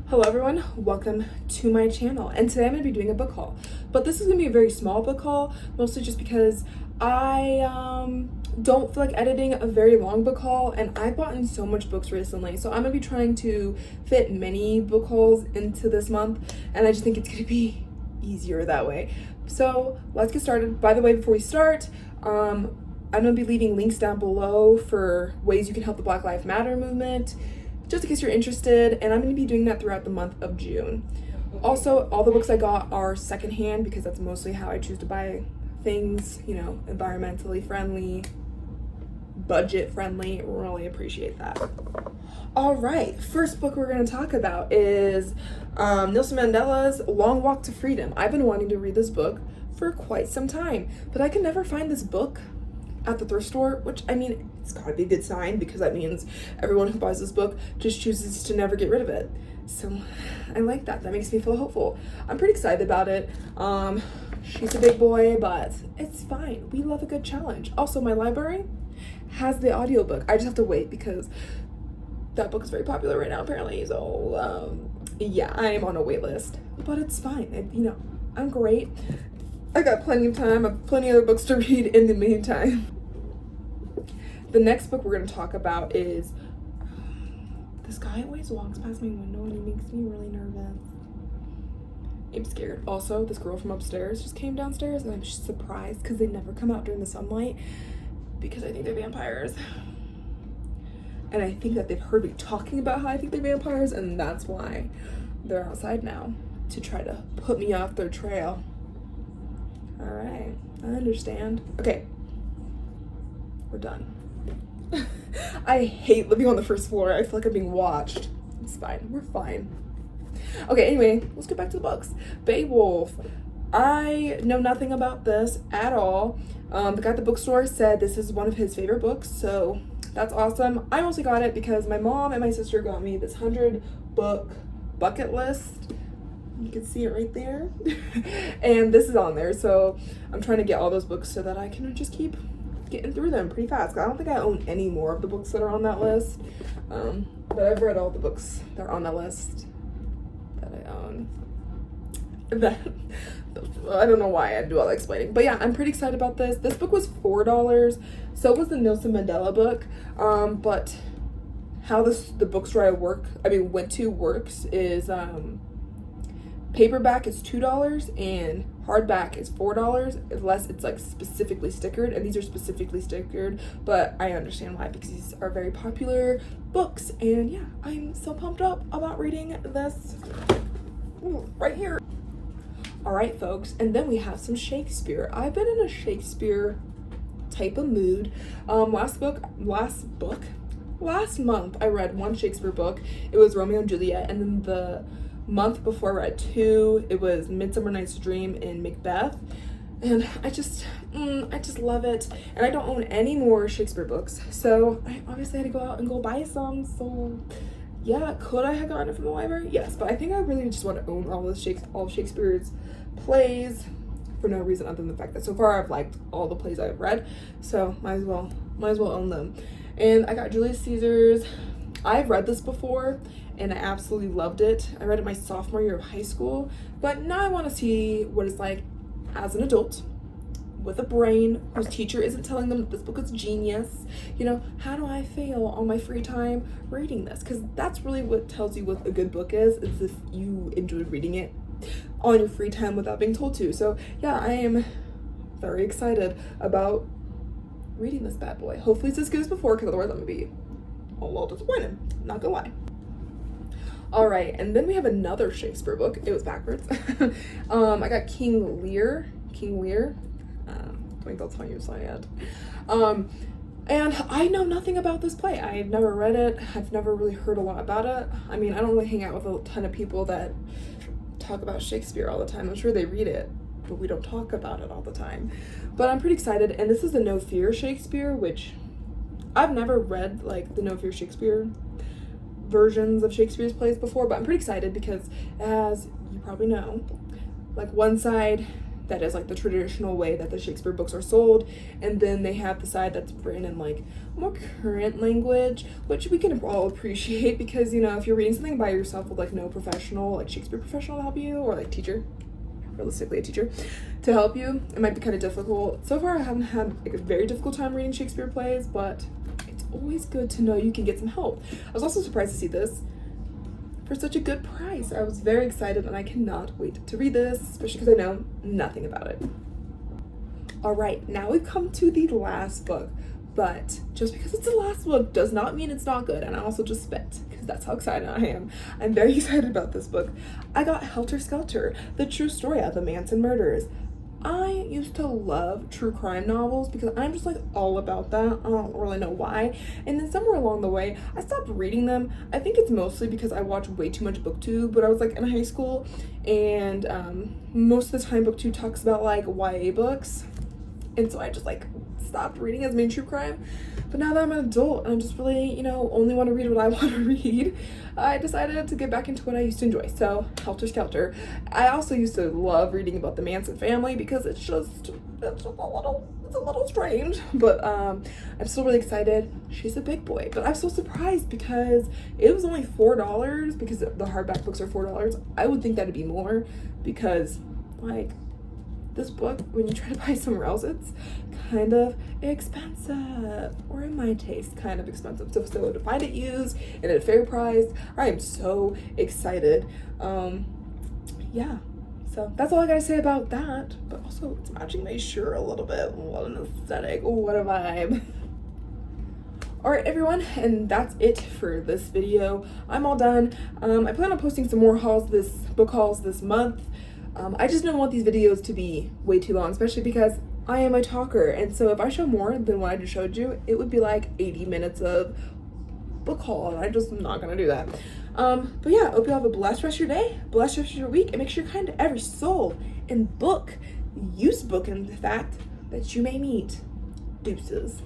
Hello everyone, welcome to my channel, and today I'm going to be doing a book haul, but this is going to be a very small book haul, mostly just because I don't feel like editing a very long book haul, and I've bought in so much books recently, so I'm going to be trying to fit many book hauls into this month, and I just think it's going to be easier that way. So let's get started. By the way, before we start, I'm going to be leaving links down below for ways you can help the Black Lives Matter movement, just in case you're interested, and I'm going to be doing that throughout the month of June. Also, all the books I got are secondhand because that's mostly how I choose to buy things, you know, environmentally friendly, budget friendly. Really appreciate that. All right, first book we're going to talk about is Nelson Mandela's Long Walk to Freedom. I've been wanting to read this book for quite some time, but I can never find this book at the thrift store, which, I mean, it's gotta be a good sign because that means everyone who buys this book just chooses to never get rid of it. So I like that. That makes me feel hopeful. I'm pretty excited about it. She's a big boy, but it's fine. We love a good challenge. Also, my library has the audiobook. I just have to wait because that book is very popular right now, apparently. So yeah, I am on a wait list, but it's fine. You know, I'm great. I got plenty of time. I have plenty of other books to read in the meantime. The next book we're going to talk about is this guy always walks past my window and he makes me really nervous. I'm scared. Also, this girl from upstairs just came downstairs and I'm surprised because they never come out during the sunlight because I think they're vampires. And I think that they've heard me talking about how I think they're vampires, and that's why they're outside now, to try to put me off their trail. All right, I understand. Okay, we're done. I hate living on the first floor. I feel like I'm being watched. It's fine. We're fine. Okay, anyway, let's get back to the books. Beowulf. I know nothing about this at all. The guy at the bookstore said this is one of his favorite books, so that's awesome. I mostly got it because my mom and my sister got me this 100-book bucket list. You can see it right there. And this is on there, so I'm trying to get all those books so that I can just keep getting through them pretty fast. I don't think I own any more of the books that are on that list, but I've read all the books that are on that list that I own. I don't know why I do all that explaining, but yeah, I'm pretty excited about this. This book was $4. So was the Nelson Mandela book, but how the bookstore I went to works is paperback is $2 and hardback is $4 unless it's like specifically stickered, and these are specifically stickered, but I understand why because these are very popular books, and yeah, I'm so pumped up about reading this right here. All right, folks, and then we have some Shakespeare. I've been in a Shakespeare type of mood. Last month I read one Shakespeare book. It was Romeo and Juliet, and then the month before I read two. It was Midsummer Night's Dream and Macbeth, and I just love it. And I don't own any more Shakespeare books, so I obviously had to go out and go buy some. So yeah, could I have gotten it from the library? Yes, but I think I really just want to own all of Shakespeare's plays for no reason other than the fact that so far I've liked all the plays I've read, so might as well own them. And I got Julius Caesar's. I've read this before and I absolutely loved it. I read it my sophomore year of high school, but now I want to see what it's like as an adult with a brain whose teacher isn't telling them that this book is genius. You know, how do I feel on my free time reading this? Because that's really what tells you what a good book is if you enjoy reading it on your free time without being told to. So yeah, I am very excited about reading this bad boy. Hopefully it's as good as before, because otherwise I'm gonna be a little disappointed, not gonna lie. All right, and then we have another Shakespeare book. It was backwards. I got King Lear. I think that's how you say it. And I know nothing about this play. I've never read it. I've never really heard a lot about it. I mean, I don't really hang out with a ton of people that talk about Shakespeare all the time. I'm sure they read it, but we don't talk about it all the time. But I'm pretty excited, and this is the No Fear Shakespeare, which I've never read like the No Fear Shakespeare versions of Shakespeare's plays before, but I'm pretty excited because, as you probably know, like one side that is like the traditional way that the Shakespeare books are sold, and then they have the side that's written in like more current language, which we can all appreciate, because you know, if you're reading something by yourself with like no professional, like Shakespeare professional to help you, or like teacher, realistically a teacher to help you, it might be kind of difficult. So far I haven't had like a very difficult time reading Shakespeare plays, but it's always good to know you can get some help. I was also surprised to see this for such a good price. I was very excited and I cannot wait to read this, especially because I know nothing about it. All right, now we've come to the last book, but just because it's the last book does not mean it's not good. And I also just spit because that's how excited I am. I'm very excited about this book. I got Helter Skelter, the true story of the Manson murders. I used to love true crime novels because I'm just like all about that. I don't really know why. And then somewhere along the way, I stopped reading them. I think it's mostly because I watch way too much BookTube, but I was like in high school, and most of the time BookTube talks about like YA books. And so I just like stopped reading as many true crime. But now that I'm an adult and I'm just really, you know, only want to read what I want to read, I decided to get back into what I used to enjoy. So Helter Skelter. I also used to love reading about the Manson family because it's a little strange, but I'm still really excited. She's a big boy, but I'm so surprised because it was only $4, because the hardback books are $4. I would think that'd be more, because like this book, when you try to buy somewhere else, it's kind of expensive, or in my taste, kind of expensive. So to find it used and at a fair price, I am so excited. Yeah, so that's all I gotta say about that. But also, it's matching my shirt a little bit. What an aesthetic, what a vibe. All right, everyone, and that's it for this video. I'm all done. I plan on posting some more book hauls this month. I just don't want these videos to be way too long, especially because I am a talker, and so if I show more than what I just showed you, it would be like 80 minutes of book haul, and I'm just not gonna do that. But yeah, I hope you have a blessed rest of your day, blessed rest of your week, and make sure you're kind to every soul and use book in the fact that you may meet. Deuces.